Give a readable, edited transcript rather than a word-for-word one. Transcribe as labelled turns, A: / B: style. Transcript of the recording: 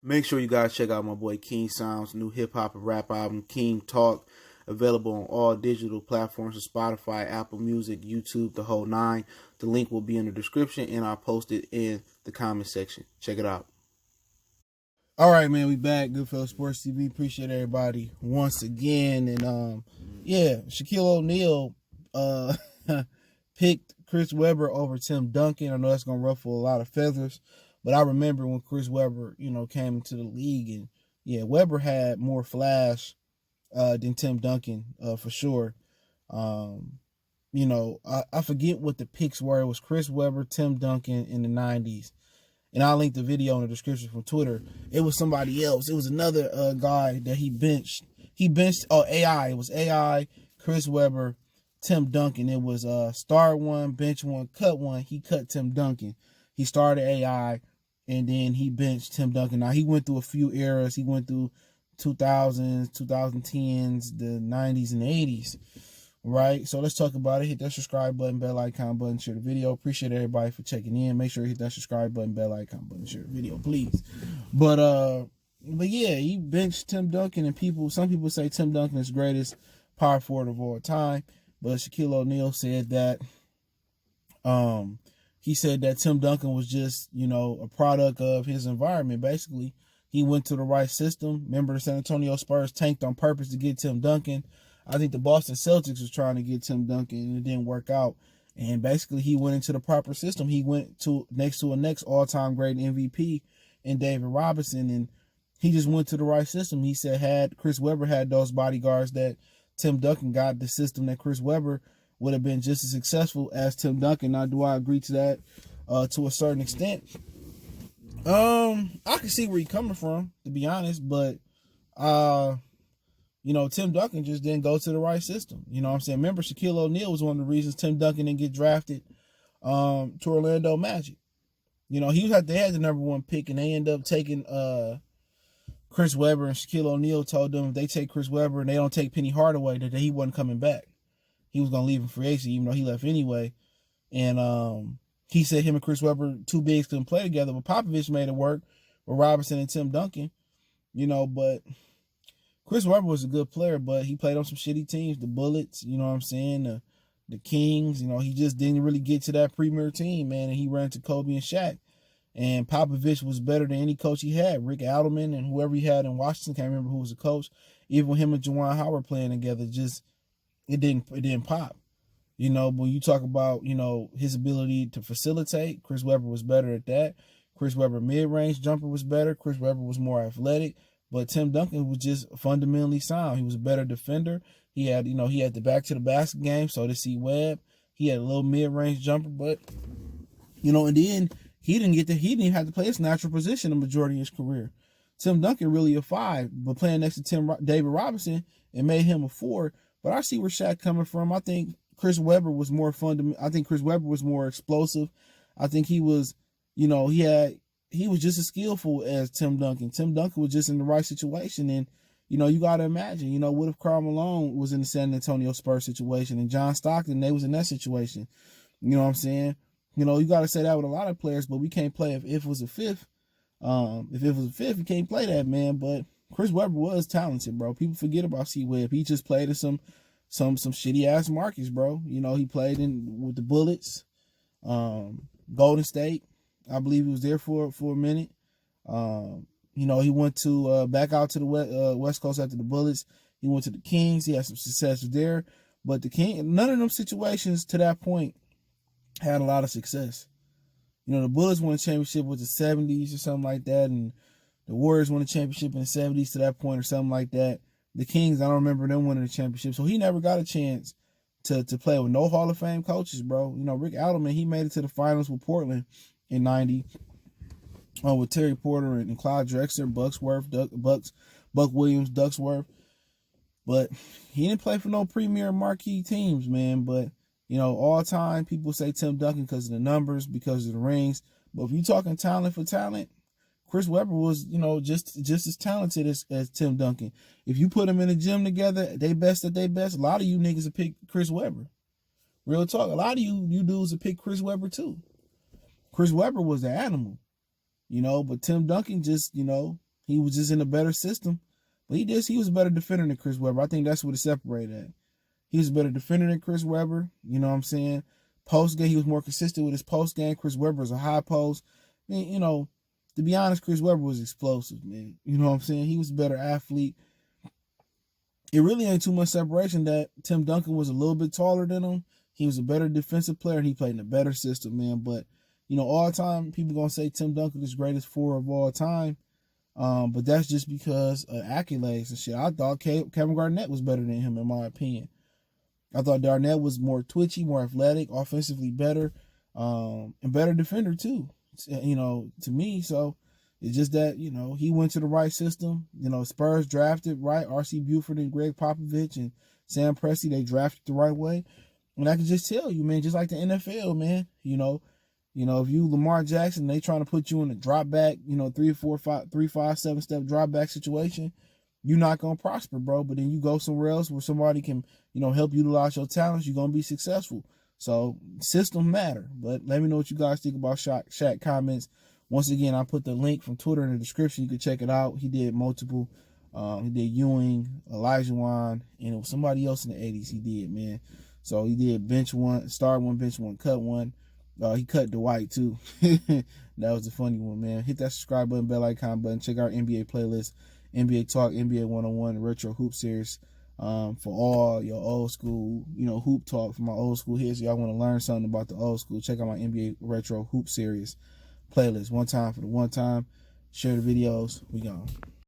A: Make sure you guys check out my boy King Sound's new hip hop and rap album, King Talk, available on all digital platforms of Spotify, Apple Music, YouTube, the whole nine. The link will be in the description, and I'll post it in the comment section. Check it out. All right, man, we back. Goodfellas Sports TV. Appreciate everybody once again. And Shaquille O'Neal picked Chris Webber over Tim Duncan. I know that's gonna ruffle a lot of feathers, but I remember when Chris Webber, came into the league, and Webber had more flash than Tim Duncan, for sure. I forget what the picks were. It was Chris Webber, Tim Duncan in the 90s. And I'll link the video in the description from Twitter. It was somebody else. It was another guy that he benched. AI. It was AI, Chris Webber, Tim Duncan. It was start one, bench one, cut one. He cut Tim Duncan. He started AI, and then he benched Tim Duncan. Now, he went through a few eras. He went through 2000s, 2010s, the 90s, and the 80s. Right, so let's talk about it. Hit that subscribe button, bell icon button, share the video. Appreciate everybody for checking in. Make sure you hit that subscribe button, bell icon button, share the video, please. But yeah, he benched Tim Duncan, and some people say Tim Duncan is the greatest power forward of all time. But Shaquille O'Neal said that he said that Tim Duncan was just, a product of his environment. Basically, he went to the right system. Remember, the San Antonio Spurs tanked on purpose to get Tim Duncan. I think the Boston Celtics was trying to get Tim Duncan, and it didn't work out. And basically, he went into the proper system. He went to a next all-time great MVP in David Robinson, and he just went to the right system. He said had Chris Webber had those bodyguards that Tim Duncan got, the system that Chris Webber would have been just as successful as Tim Duncan. Now, do I agree to that to a certain extent? I can see where he's coming from, to be honest, but Tim Duncan just didn't go to the right system. You know what I'm saying? Remember, Shaquille O'Neal was one of the reasons Tim Duncan didn't get drafted to Orlando Magic. They had the number one pick, and they ended up taking Chris Webber, and Shaquille O'Neal told them if they take Chris Webber and they don't take Penny Hardaway, that he wasn't coming back. He was going to leave in free agency, even though he left anyway. And he said him and Chris Webber, two bigs, couldn't play together, but Popovich made it work with Robinson and Tim Duncan. But Chris Webber was a good player, but he played on some shitty teams, the Bullets, the Kings. He just didn't really get to that premier team, man, and he ran to Kobe and Shaq. And Popovich was better than any coach he had. Rick Adelman and whoever he had in Washington, can't remember who was the coach. Even with him and Juwan Howard playing together, it didn't pop. But when you talk about, his ability to facilitate, Chris Webber was better at that. Chris Webber mid-range jumper was better. Chris Webber was more athletic. But Tim Duncan was just fundamentally sound. He was a better defender. He had the back to the basket game, so to see Webb. He had a little mid-range jumper, but in the end, he didn't even have to play his natural position the majority of his career. Tim Duncan really a 5, but playing next to David Robinson, it made him a 4. But I see where Shaq coming from. I think Chris Webber was more I think Chris Webber was more explosive. I think he was, he was just as skillful as Tim Duncan. Tim Duncan was just in the right situation. And, you got to imagine, what if Karl Malone was in the San Antonio Spurs situation and John Stockton, they was in that situation? You know what I'm saying? You got to say that with a lot of players, but we can't play if it was a fifth. If it was a fifth, you can't play that, man. But Chris Webber was talented, bro. People forget about C-Webb. He just played in some shitty-ass markets, bro. He played with the Bullets, Golden State. I believe he was there for a minute. He went to back out to the West Coast after the Bullets. He went to the Kings. He had some success there. But none of them situations to that point had a lot of success. The Bullets won a championship with the 70s or something like that, and the Warriors won a championship in the 70s to that point or something like that. The Kings, I don't remember them winning a championship. So he never got a chance to play with no Hall of Fame coaches, bro. Rick Adelman, he made it to the finals with Portland in 90 with Terry Porter and Clyde Drexler, Buck Williams, Ducksworth. But he didn't play for no premier marquee teams, man. But, all time people say Tim Duncan because of the numbers, because of the rings. But if you're talking talent for talent, Chris Webber was, just as talented as Tim Duncan. If you put them in the gym together, they best at their best, a lot of you niggas would pick Chris Webber. Real talk. A lot of you dudes would pick Chris Webber too. Chris Webber was the animal, but Tim Duncan just, He was just in a better system. But he was a better defender than Chris Webber. I think that's what it separated at. He was a better defender than Chris Webber. You know what I'm saying? Post game, he was more consistent with his post game. Chris Webber was a high post. I mean, you know, to be honest, Chris Webber was explosive, man. You know what I'm saying? He was a better athlete. It really ain't too much separation that Tim Duncan was a little bit taller than him. He was a better defensive player, and he played in a better system, man. But, you know, all time, people going to say Tim Duncan is the greatest forward of all time. But that's just because of accolades and shit. I thought Kevin Garnett was better than him, in my opinion. I thought Garnett was more twitchy, more athletic, offensively better, and better defender, too, you know, to me. So it's just that, you know, he went to the right system. You know, Spurs drafted right. R.C. Buford and Greg Popovich and Sam Presti, they drafted the right way. And I can just tell you, man, just like the NFL, man, you know, if you Lamar Jackson, they trying to put you in a drop back, you know, 3, 4, 5, 3, 5, 7 step drop back situation, you're not gonna prosper, bro. But then you go somewhere else where somebody can, you know, help utilize your talents, you're gonna be successful. So systems matter. But let me know what you guys think about Shaq comments. Once again, I put the link from Twitter in the description. You can check it out. He did multiple. He did Ewing, Elijah Wan, and it was somebody else in the 80s he did, man. So he did bench one, start one, bench one, cut one. He cut Dwight too. That was a funny one, man. Hit that subscribe button, bell icon button. Check out our NBA playlist, NBA Talk, NBA 101, Retro Hoop Series. For all your old school, you know, hoop talk for my old school hits. Y'all want to learn something about the old school, check out my NBA Retro Hoop Series playlist. One time for the one time. Share the videos. We gone.